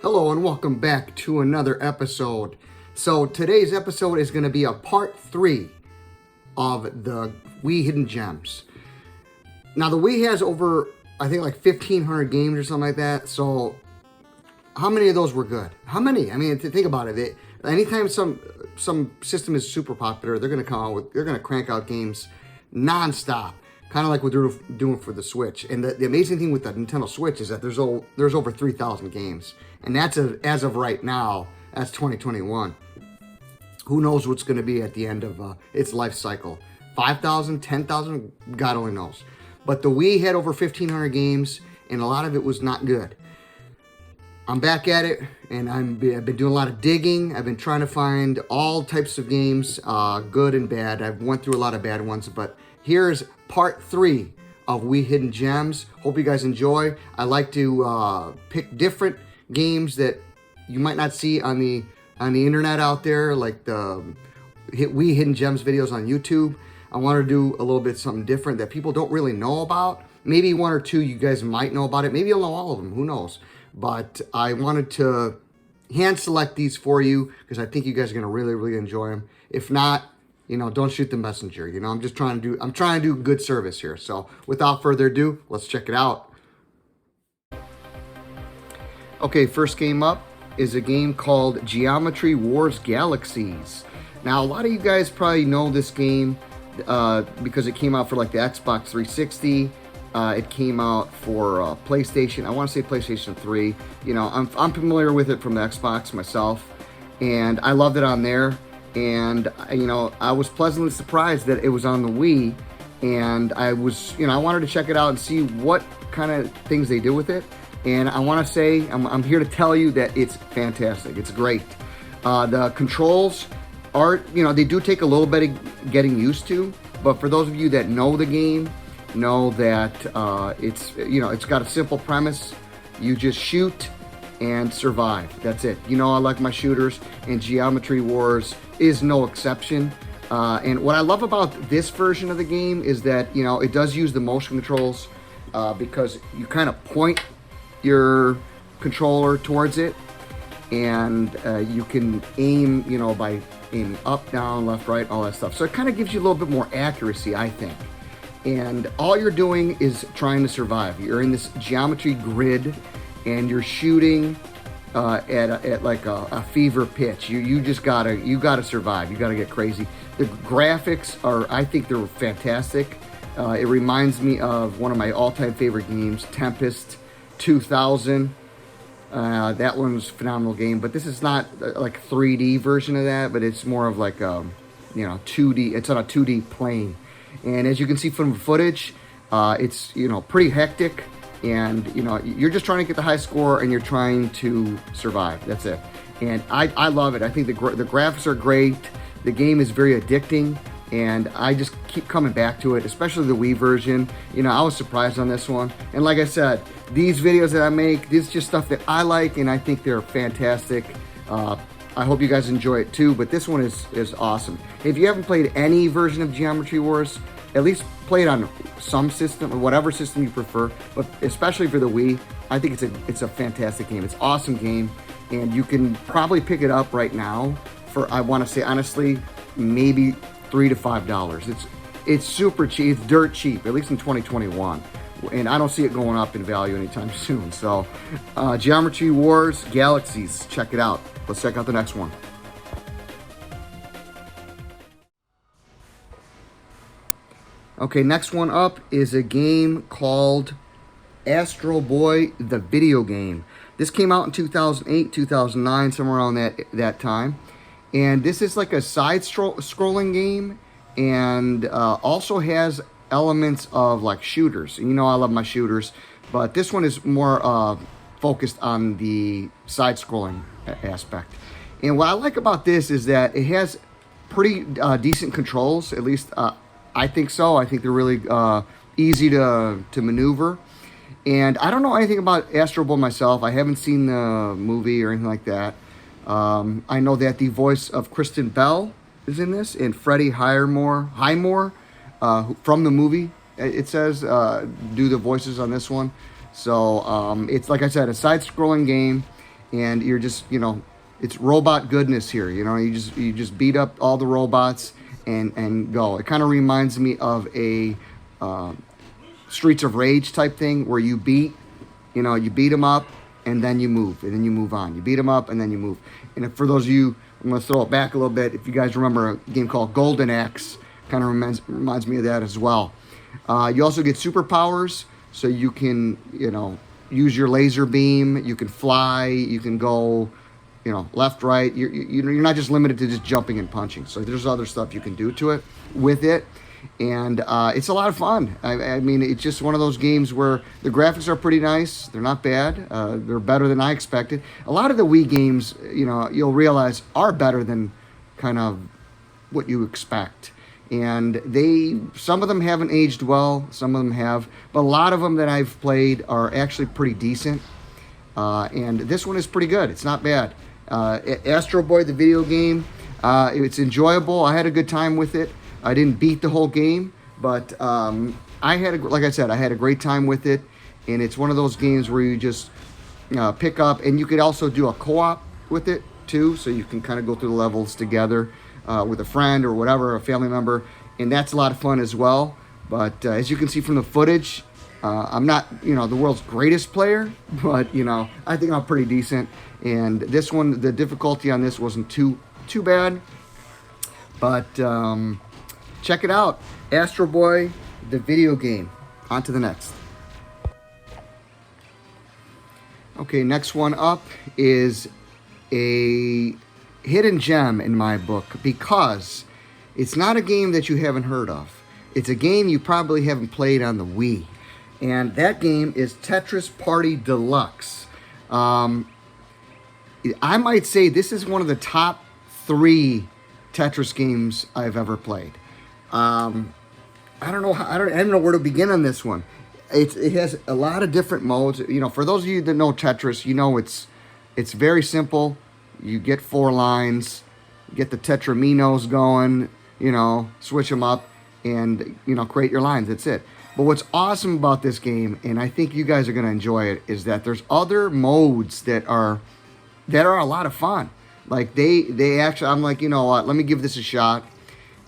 Hello and welcome back to another episode. So today's episode is going to be a part 3 of the Wii Hidden Gems. Now the Wii has over, I think like 1,500 games or something like that. So how many of those were good? How many? I mean, think about it. Anytime some system is super popular, they're going to crank out games non-stop. Kind of like what they're doing for the Switch. And the amazing thing with the Nintendo Switch is that there's over 3,000 games. And that's as of right now, that's 2021. Who knows what's going to be at the end of its life cycle. 5,000, 10,000, God only knows. But the Wii had over 1,500 games, and a lot of it was not good. I'm back at it, and I've been doing a lot of digging. I've been trying to find all types of games, good and bad. I've went through a lot of bad ones, but here's part 3 of Wii Hidden Gems. Hope you guys enjoy. I like to pick different games that you might not see on the internet out there, like the Wii Hidden Gems videos on YouTube. I want to do a little bit something different that people don't really know about. Maybe one or two you guys might know about it. Maybe you'll know all of them. Who knows? But I wanted to hand select these for you because I think you guys are going to really, really enjoy them. If not, don't shoot the messenger. I'm just trying to do good service here. So without further ado, let's check it out. Okay, first game up is a game called Geometry Wars Galaxies. Now, a lot of you guys probably know this game because it came out for like the Xbox 360. It came out for PlayStation. I want to say PlayStation 3. I'm familiar with it from the Xbox myself, and I loved it on there. And I was pleasantly surprised that it was on the Wii, and I wanted to check it out and see what kind of things they do with it. And I want to say, I'm here to tell you that it's fantastic. It's great. The controls are, they do take a little bit of getting used to, but for those of you that know the game, know that it's got a simple premise. You just shoot and survive. That's it. I like my shooters, and Geometry Wars is no exception. And what I love about this version of the game is that, it does use the motion controls because you kind of point your controller towards it, and you can aim, by aiming up, down, left, right, all that stuff. So it kind of gives you a little bit more accuracy, I think. And all you're doing is trying to survive. You're in this geometry grid, and you're shooting at like a fever pitch. You gotta survive. You gotta get crazy. The graphics I think they're fantastic. It reminds me of one of my all-time favorite games, Tempest 2000. That one's a phenomenal game, but this is not like a 3D version of that, but it's more of like 2D. It's on a 2D plane, and as you can see from the footage, it's pretty hectic, and you're just trying to get the high score, and you're trying to survive. That's it, and I love it. I think the graphics are great. The game is very addicting, and I just keep coming back to it, especially the Wii version. I was surprised on this one. And like I said, these videos that I make, this is just stuff that I like, and I think they're fantastic. I hope you guys enjoy it too, but this one is awesome. If you haven't played any version of Geometry Wars, at least play it on some system, or whatever system you prefer, but especially for the Wii, I think it's a fantastic game. It's an awesome game, and you can probably pick it up right now for, I want to say honestly, maybe $3 to $5. It's super cheap. It's dirt cheap, at least in 2021, and I don't see it going up in value anytime soon. So Geometry Wars Galaxies, check it out. Let's check out the next one. Okay, next one up is a game called Astral Boy, the video game. This came out in 2008, 2009, somewhere around that time. And this is like a side-scrolling game, and also has elements of like shooters. I love my shooters, but this one is more focused on the side-scrolling aspect. And what I like about this is that it has pretty decent controls, at least I think so. I think they're really easy to maneuver. And I don't know anything about Astro Boy myself. I haven't seen the movie or anything like that. I know that the voice of Kristen Bell is in this, and Freddie Highmore from the movie, it says, do the voices on this one. So it's, like I said, a side-scrolling game, and you're just, it's robot goodness here. You just beat up all the robots and go. It kind of reminds me of a Streets of Rage type thing where you beat them up and then you move, and then you move on. You beat them up and then you move. And for those of you, I'm going to throw it back a little bit. If you guys remember a game called Golden Axe, kind of reminds me of that as well. You also get superpowers, so you can, use your laser beam. You can fly. You can go, left, right. You're not just limited to just jumping and punching. So there's other stuff you can do to it with it. And it's a lot of fun. I mean, it's just one of those games where the graphics are pretty nice. They're not bad. They're better than I expected. A lot of the Wii games, you'll realize are better than kind of what you expect. And some of them haven't aged well. Some of them have. But a lot of them that I've played are actually pretty decent. And this one is pretty good. It's not bad. Astro Boy, the video game, it's enjoyable. I had a good time with it. I didn't beat the whole game, but like I said, I had a great time with it. And it's one of those games where you just pick up, and you could also do a co-op with it too, so you can kind of go through the levels together with a friend or whatever, a family member, and that's a lot of fun as well. But as you can see from the footage, I'm not, the world's greatest player, but I think I'm pretty decent. And this one, the difficulty on this wasn't too bad, but check it out. Astro Boy, the video game. On to the next. Okay, next one up is a hidden gem in my book, because it's not a game that you haven't heard of. It's a game you probably haven't played on the Wii. And that game is Tetris Party Deluxe. I might say this is one of the top 3 Tetris games I've ever played. I don't know where to begin on this one. It has a lot of different modes. For those of you that know Tetris, it's very simple. You get 4 lines, get the tetraminos going, switch them up, and create your lines. That's it. But what's awesome about this game, and I think you guys are going to enjoy it, is that there's other modes that are a lot of fun. Like they actually, I'm like, what? Let me give this a shot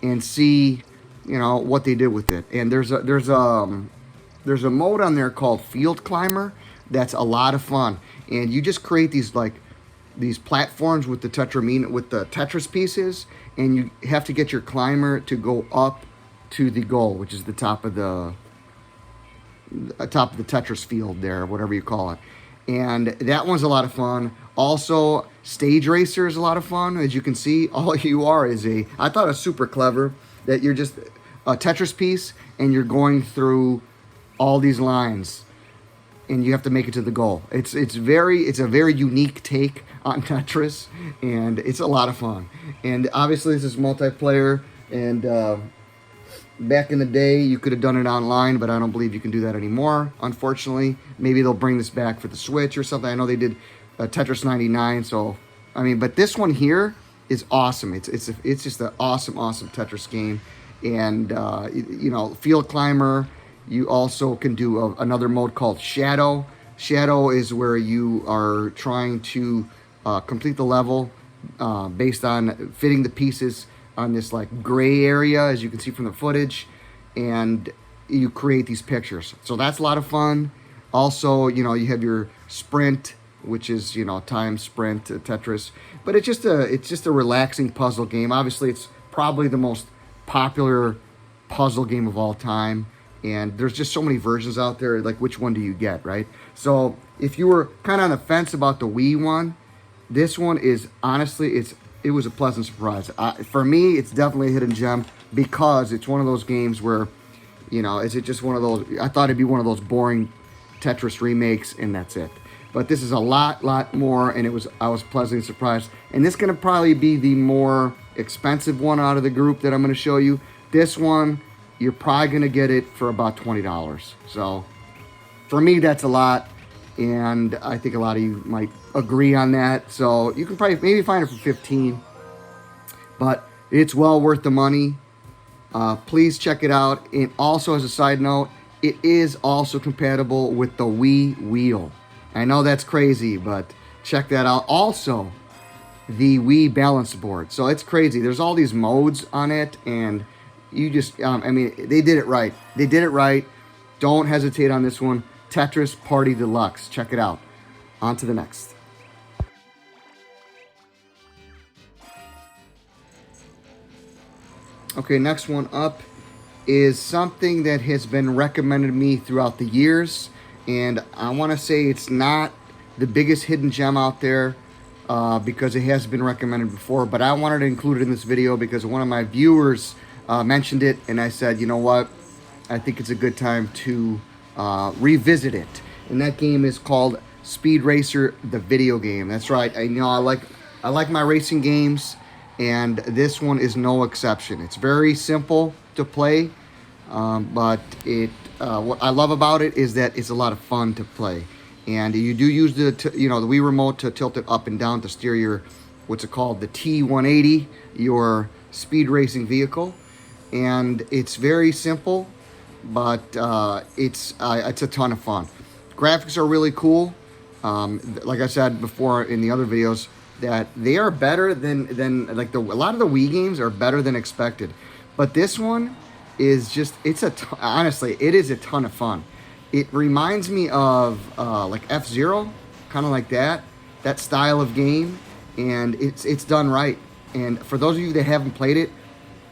and see, what they did with it. And there's a mode on there called Field Climber that's a lot of fun. And you just create these platforms with the Tetris pieces, and you have to get your climber to go up to the goal, which is the top of the Tetris field there, whatever you call it. And that one's a lot of fun. Also, Stage Racer is a lot of fun. As you can see, all you are is I thought it was super clever that you're just a Tetris piece and you're going through all these lines and you have to make it to the goal. It's a very unique take on Tetris, and it's a lot of fun. And obviously this is multiplayer, and back in the day you could have done it online, but I don't believe you can do that anymore, unfortunately. Maybe they'll bring this back for the Switch or something. I know they did Tetris 99, so but this one here is awesome. It's just an awesome Tetris game. And Field Climber, you also can do another mode called Shadow. Shadow is where you are trying to complete the level based on fitting the pieces on this gray area, as you can see from the footage, and you create these pictures. So that's a lot of fun. Also, you have your sprint, which is time sprint Tetris, but it's just a relaxing puzzle game. Obviously, it's probably the most popular puzzle game of all time, and there's just so many versions out there. Which one do you get, right? So if you were kind of on the fence about the Wii one, this one is honestly it was a pleasant surprise. For me, it's definitely a hidden gem, because it's one of those games where is it just one of those? I thought it'd be one of those boring Tetris remakes, and that's it. But this is a lot more, and I was pleasantly surprised. And this is going to probably be the more expensive one out of the group that I'm going to show you. This one, you're probably going to get it for about $20. So for me, that's a lot, and I think a lot of you might agree on that. So you can probably maybe find it for $15, but it's well worth the money. Please check it out. And also, as a side note, it is also compatible with the Wii Wheel. I know that's crazy, but check that out. Also, the Wii balance board. So it's crazy. There's all these modes on it, and you just, I mean, they did it right. They did it right. Don't hesitate on this one. Tetris Party Deluxe. Check it out. On to the next. Okay, next one up is something that has been recommended to me throughout the years, and I want to say it's not the biggest hidden gem out there because it has been recommended before, but I wanted to include it in this video because one of my viewers mentioned it, and I said, you know what, I think it's a good time to revisit it. And that game is called Speed Racer, the video game. That's right. I know I like my racing games, and this one is no exception. It's very simple to play, but what I love about it is that it's a lot of fun to play. And you do use the Wii remote to tilt it up and down to steer your, what's it called, the T180, your speed racing vehicle. And it's very simple, but it's a ton of fun. Graphics are really cool. Like I said before in the other videos, that they are better than like a lot of the Wii games are better than expected. But this one is just, honestly, it is a ton of fun. It reminds me of like F-Zero, kind of like that style of game, and it's done right. And for those of you that haven't played it,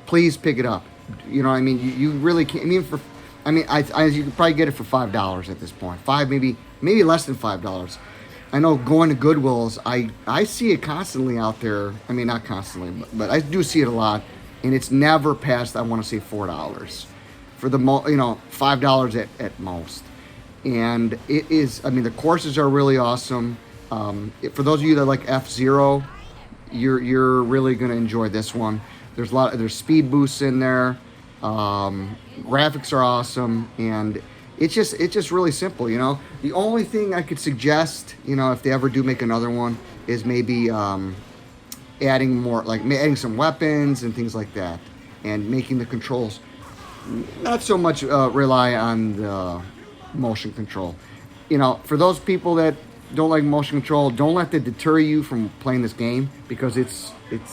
please pick it up. You know what I mean? You really can't. You could probably get it for $5 at this point. Maybe less than $5. I know going to Goodwill's, I see it constantly out there. I mean, not constantly, but I do see it a lot, and it's never past, I want to say, $4 for the $5 at most. And it is, I mean, the courses are really awesome. For those of you that like F-Zero, you're really going to enjoy this one. There's speed boosts in there. Graphics are awesome, and it's just really simple, you know. The only thing I could suggest, you know, if they ever do make another one, is maybe adding some weapons and things like that, and making the controls not so much rely on the motion control. You know, for those people that don't like motion control, don't let that deter you from playing this game, because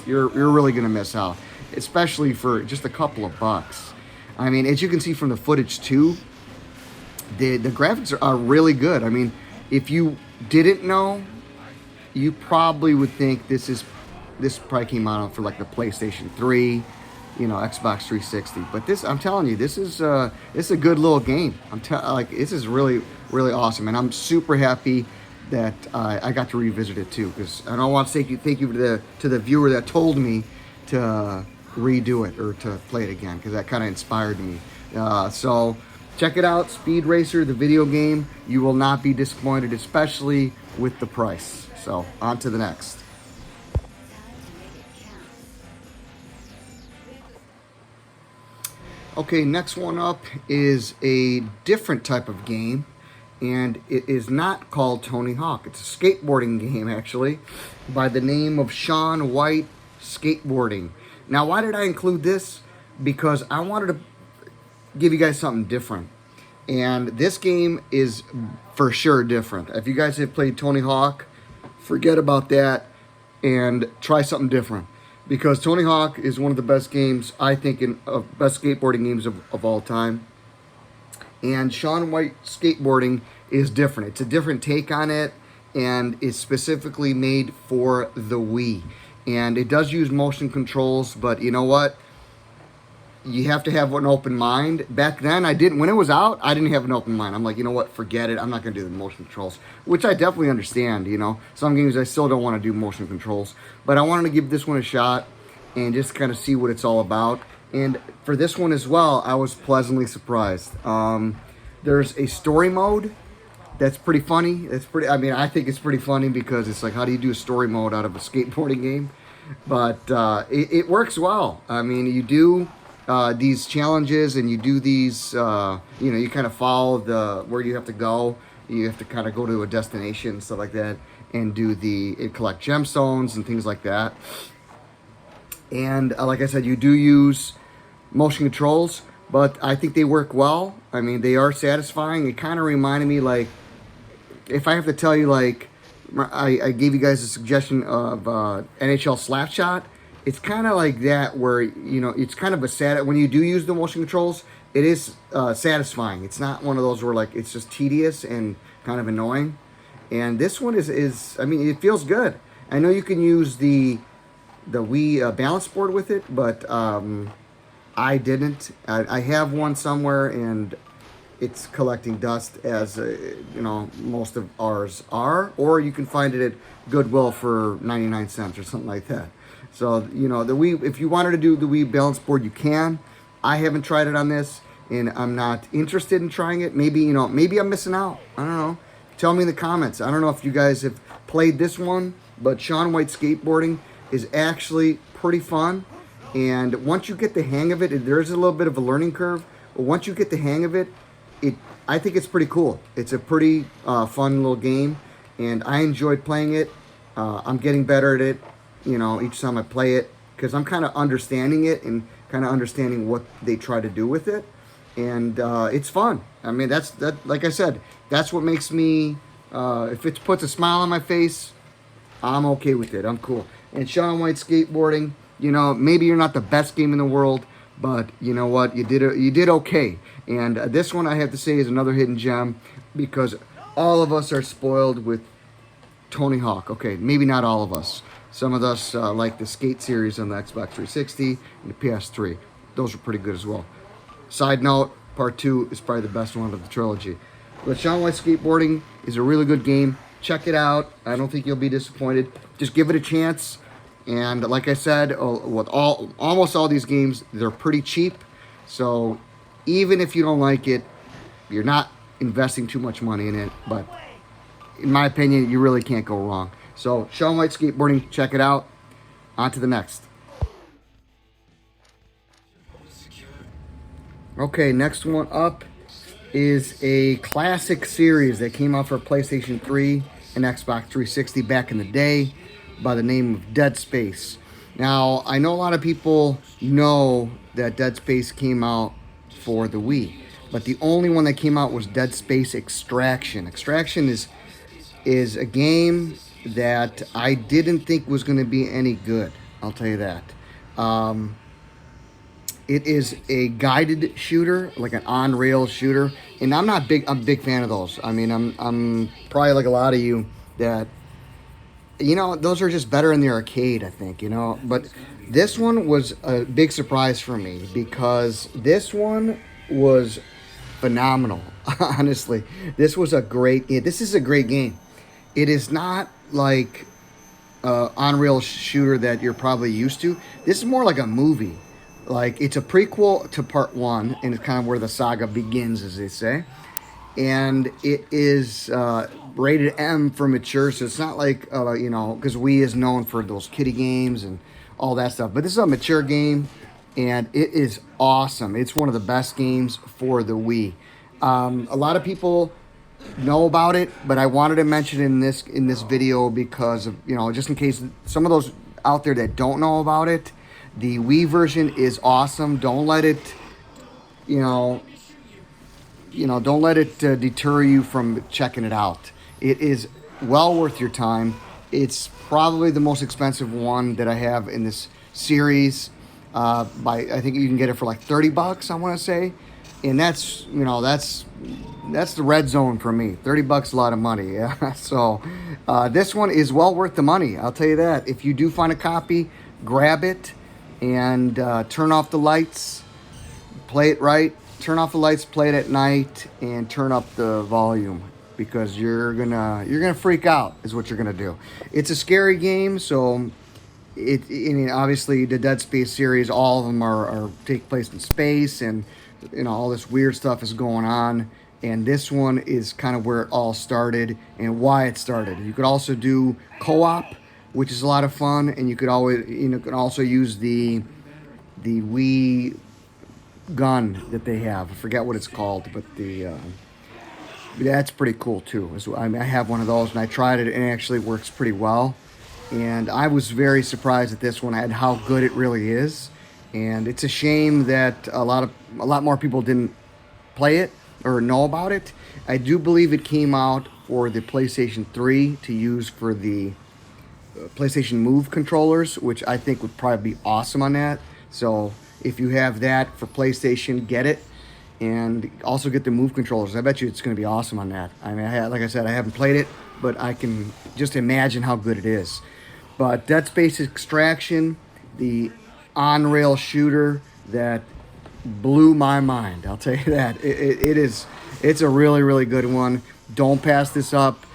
you're really gonna miss out, especially for just a couple of bucks. I mean, as you can see from the footage too, the graphics are really good. I mean, if you didn't know, you probably would think this probably came out for like the PlayStation 3, you know, Xbox 360. But this, I'm telling you, this is a good little game. This is really, really awesome, and I'm super happy that I got to revisit it too, because I don't want to thank you to the viewer that told me to redo it or to play it again, because that kind of inspired me. So check it out, Speed Racer, the video game. You will not be disappointed, especially with the price. So on to the next. Okay, next one up is a different type of game, and it is not called Tony Hawk. It's a skateboarding game, actually, by the name of Shaun White Skateboarding. Now, why did I include this? Because I wanted to give you guys something different. And this game is for sure different. If you guys have played Tony Hawk, forget about that and try something different. Because Tony Hawk is one of the best games, I think, best skateboarding games of all time. And Shaun White Skateboarding is different. It's a different take on it, and it's specifically made for the Wii. And it does use motion controls, but you know what? You have to have an open mind. Back then, when it was out, I didn't have an open mind. I'm like, you know what? Forget it. I'm not going to do the motion controls, which I definitely understand, you know. Some games I still don't want to do motion controls, but I wanted to give this one a shot and just kind of see what it's all about. And for this one as well, I was pleasantly surprised. There's a story mode that's pretty funny. I think it's pretty funny, because it's like, how do you do a story mode out of a skateboarding game? But it works well. I mean, you do these challenges, and you do these, you kind of follow where you have to go. You have to kind of go to a destination and stuff like that, and collect gemstones and things like that. And like I said, you do use motion controls, but I think they work well. I mean, they are satisfying. It kind of reminded me, like, if I have to tell you, like I gave you guys a suggestion of NHL Slapshot. It's kind of like that, where it's kind of a sad. When you do use the motion controls, it is satisfying. It's not one of those where like it's just tedious and kind of annoying. And this one is I mean, it feels good. I know you can use the Wii balance board with it, but I didn't. I have one somewhere, and it's collecting dust, as most of ours are. Or you can find it at Goodwill for 99 cents or something like that. So the Wii, if you wanted to do the Wii balance board, you can. I haven't tried it on this, and I'm not interested in trying it. Maybe maybe I'm missing out. I don't know. Tell me in the comments. I don't know if you guys have played this one, but Shaun White Skateboarding is actually pretty fun. And once you get the hang of it, there's a little bit of a learning curve. But once you get the hang of it, I think it's pretty cool. It's a pretty fun little game, and I enjoyed playing it. I'm getting better at it, each time I play it, because I'm kind of understanding it and kind of understanding what they try to do with it, and it's fun. I mean, like I said, that's what makes me. If it puts a smile on my face, I'm okay with it. I'm cool. And Shaun White Skateboarding, maybe you're not the best game in the world, but you know what? You did okay. And this one, I have to say, is another hidden gem, because all of us are spoiled with Tony Hawk. Okay, maybe not all of us. Some of us like the Skate series on the Xbox 360 and the PS3. Those are pretty good as well. Side note, Part 2 is probably the best one of the trilogy. But Shaun White Skateboarding is a really good game. Check it out. I don't think you'll be disappointed. Just give it a chance. And like I said, with almost all these games, they're pretty cheap. So even if you don't like it, you're not investing too much money in it. But in my opinion, you really can't go wrong. So Shaun White Skateboarding, check it out. On to the next. Okay, next one up is a classic series that came out for PlayStation 3 and Xbox 360 back in the day, by the name of Dead Space. Now, I know a lot of people know that Dead Space came out for the Wii, but the only one that came out was Dead Space Extraction. Extraction is a game that I didn't think was going to be any good. I'll tell you that. It is a guided shooter, like an on-rail shooter, and I'm a big fan of those. I mean, I'm probably like a lot of you that, those are just better in the arcade, I think, But this one was a big surprise for me, because this one was phenomenal. Honestly, this is a great game. It is not like on-rail shooter that you're probably used to. This is more like a movie. Like, it's a prequel to Part 1, and it's kind of where the saga begins, as they say. And it is rated M for mature, so it's not like, because Wii is known for those kiddie games and all that stuff. But this is a mature game, and it is awesome. It's one of the best games for the Wii. A lot of people know about it, but I wanted to mention it in this video because of, just in case some of those out there that don't know about it. The Wii version is awesome. Don't let it, don't let it deter you from checking it out. It is well worth your time. It's probably the most expensive one that I have in this series. I think you can get it for like $30, I want to say, and that's the red zone for me. $30, a lot of money. Yeah. So this one is well worth the money. I'll tell you that. If you do find a copy, grab it. And turn off the lights, play it right, turn off the lights, play it at night, and turn up the volume, because you're gonna freak out is what you're gonna do. It's a scary game, so obviously the Dead Space series, all of them are take place in space, and all this weird stuff is going on. And this one is kind of where it all started and why it started. You could also do co-op, which is a lot of fun, and you could also use the Wii gun that they have. I forget what it's called, but that's pretty cool too. I have one of those, and I tried it, and it actually works pretty well. And I was very surprised at this one, at how good it really is. And it's a shame that a lot more people didn't play it or know about it. I do believe it came out for the PlayStation 3 to use for the PlayStation Move controllers, which I think would probably be awesome on that. So if you have that for PlayStation, get it. And also get the Move controllers. I bet you it's going to be awesome on that. I mean, like I said, I haven't played it, but I can just imagine how good it is. But Dead Space Extraction, the on-rail shooter that blew my mind. I'll tell you that. It's a really, really good one. Don't pass this up.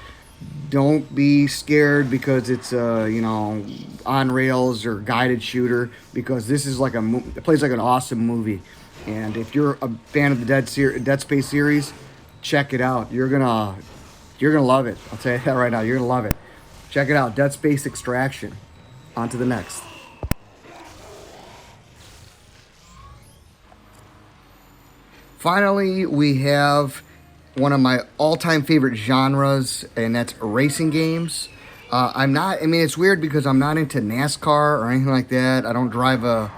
Don't be scared because it's on rails or guided shooter, because this is like it plays like an awesome movie. And if you're a fan of the Dead Space series, check it out. You're gonna love it. I'll tell you that right now. You're gonna love it. Check it out. Dead Space Extraction. On to the next. Finally, we have one of my all-time favorite genres, and that's racing games. It's weird because I'm not into NASCAR or anything like that. I don't drive a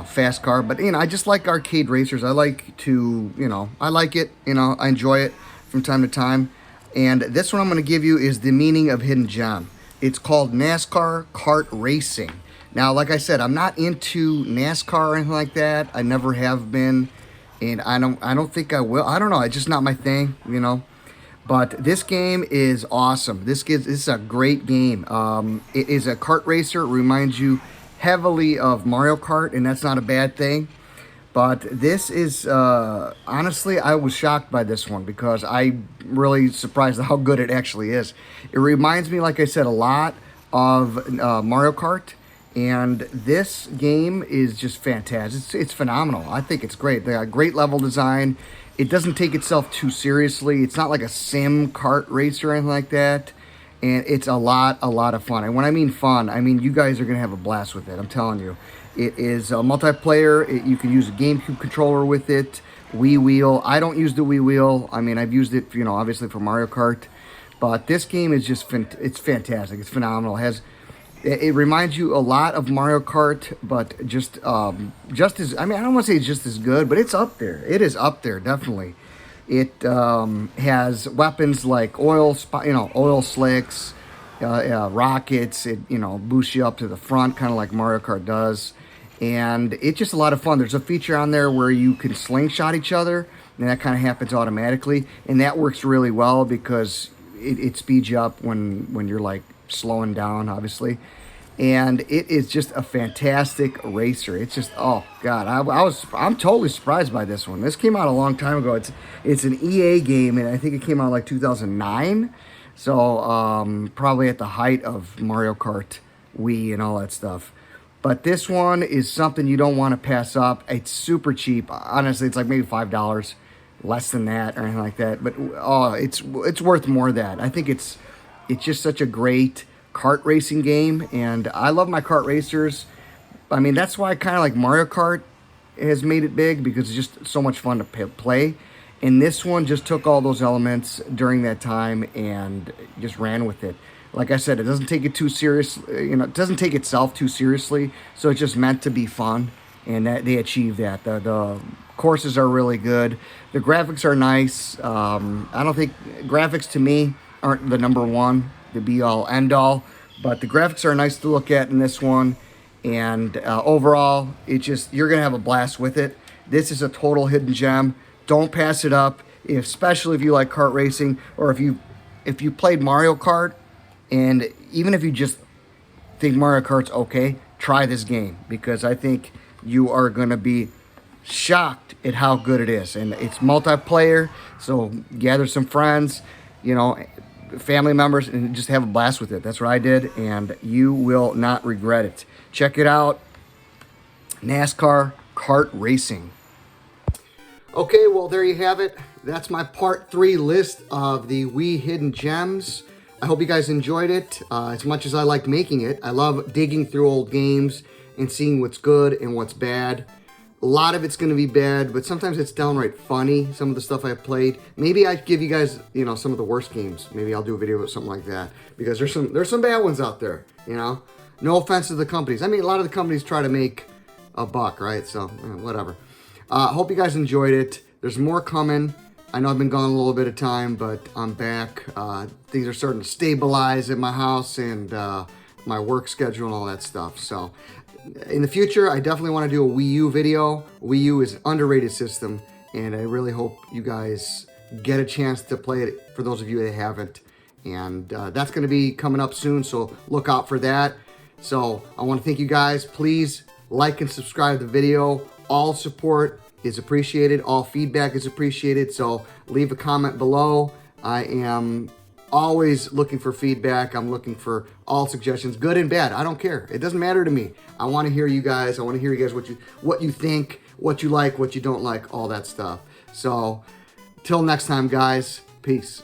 fast car, but I just like arcade racers. I like to, I like it, I enjoy it from time to time. And this one I'm going to give you is the meaning of hidden gem. It's called NASCAR Kart Racing. Now, like I said, I'm not into NASCAR or anything like that. I never have been, and I don't think I will. I don't know. It's just not my thing, But this game is awesome. This is a great game. It is a kart racer. It reminds you heavily of Mario Kart, and that's not a bad thing. But this is, honestly, I was shocked by this one because I'm really surprised at how good it actually is. It reminds me, like I said, a lot of Mario Kart, and this game is just fantastic. It's phenomenal. I think it's great. They got great level design. It doesn't take itself too seriously. It's not like a sim kart racer or anything like that. And it's a lot of fun. And when I mean fun, I mean you guys are going to have a blast with it. I'm telling you. It is a multiplayer. You can use a GameCube controller with it. Wii wheel. I don't use the Wii wheel. I mean, I've used it, obviously for Mario Kart. But this game is just, it's fantastic. It's phenomenal. It reminds you a lot of Mario Kart, but just as, I don't want to say it's just as good, but it's up there. It is up there, definitely. It has weapons like oil slicks, rockets. It boosts you up to the front, kind of like Mario Kart does, and it's just a lot of fun. There's a feature on there where you can slingshot each other, and that kind of happens automatically, and that works really well because it speeds you up when you're like slowing down, obviously. And it is just a fantastic racer. It's just, oh god, I'm totally surprised by this one. This came out a long time ago. It's an EA game, and I think it came out like 2009. So probably at the height of Mario Kart Wii and all that stuff. But this one is something you don't want to pass up. It's super cheap. Honestly, it's like maybe $5, less than that or anything like that. But it's worth more than that. I think it's just such a great kart racing game, and I love my kart racers. I mean, that's why I kind of like Mario Kart has made it big, because it's just so much fun to play. And this one just took all those elements during that time and just ran with it. Like I said, it doesn't take it too serious. It doesn't take itself too seriously. So it's just meant to be fun, and that they achieve that. The courses are really good. The graphics are nice. I don't think graphics to me aren't the number one, the be-all, end-all, but the graphics are nice to look at in this one, and overall, you're gonna have a blast with it. This is a total hidden gem. Don't pass it up, especially if you like kart racing, or if you played Mario Kart, and even if you just think Mario Kart's okay, try this game, because I think you are gonna be shocked at how good it is. And it's multiplayer, so gather some friends, family members, and just have a blast with it. That's what I did, and you will not regret it. Check it out. NASCAR Kart Racing. Okay, well, there you have it. That's my part 3 list of the Wii Hidden Gems. I hope you guys enjoyed it as much as I liked making it. I love digging through old games and seeing what's good and what's bad. A lot of it's going to be bad, but sometimes it's downright funny, some of the stuff I've played. Maybe I give you guys, some of the worst games. Maybe I'll do a video with something like that, because there's some bad ones out there, No offense to the companies. I mean, a lot of the companies try to make a buck, right? So, whatever. Hope you guys enjoyed it. There's more coming. I know I've been gone a little bit of time, but I'm back. Things are starting to stabilize at my house and my work schedule and all that stuff. So in the future, I definitely want to do a Wii U video. Wii U is an underrated system, and I really hope you guys get a chance to play it for those of you that haven't. And that's going to be coming up soon, so look out for that. So I want to thank you guys. Please like and subscribe to the video. All support is appreciated. All feedback is appreciated. So leave a comment below. I am always looking for feedback. I'm looking for all suggestions, good and bad. I don't care. It doesn't matter to me. I want to hear you guys. I want to hear you guys what you think, what you like, what you don't like, all that stuff. So till next time, guys. Peace.